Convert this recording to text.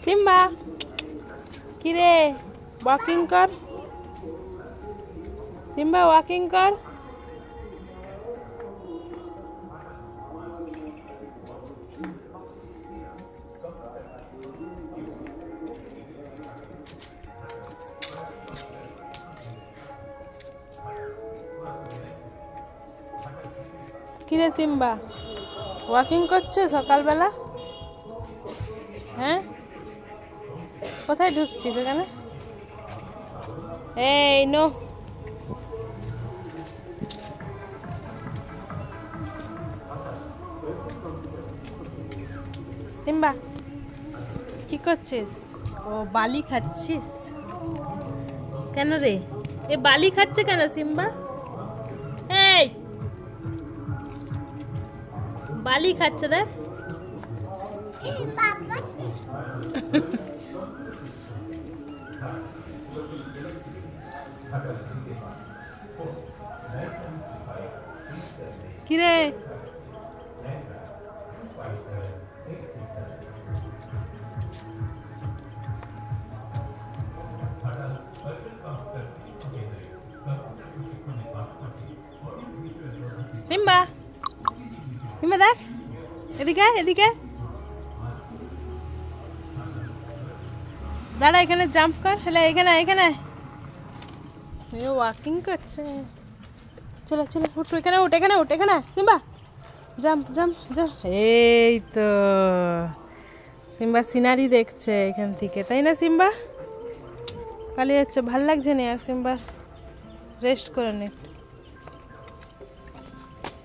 Simba কিরে walking কর, Simba walking কর। কিরে সিম্বা ওয়াকিং করছো সকালবেলা? হ্যাঁ, কোথায় ঢুকছিস এখানে? এই নো, সিম্বা কি করছিস? ও বালি খাচ্ছিস কেন রে? এ বালি খাচ্ছে কেন সিম্বা? এই বালি খাচ্ছে দেখ। কিরে সিম্বা, সিম্বা দেখ এদিকে এদিকে দাঁড়া, এখানে জাম্প কর। হলে এখানে এখানে ওয়াকিং করছে। চলো চলো উঠ, এখানে উঠ, এখানে উঠ, এখানে সিম্বা জাম্প জাম্প জাম্প। এই তো সিম্বা সিনারি দেখছে এখান থেকে, তাই না সিম্বা? পালিয়ে যাচ্ছে, ভাল লাগছে না আর সিম্বা, রেস্ট করে নে।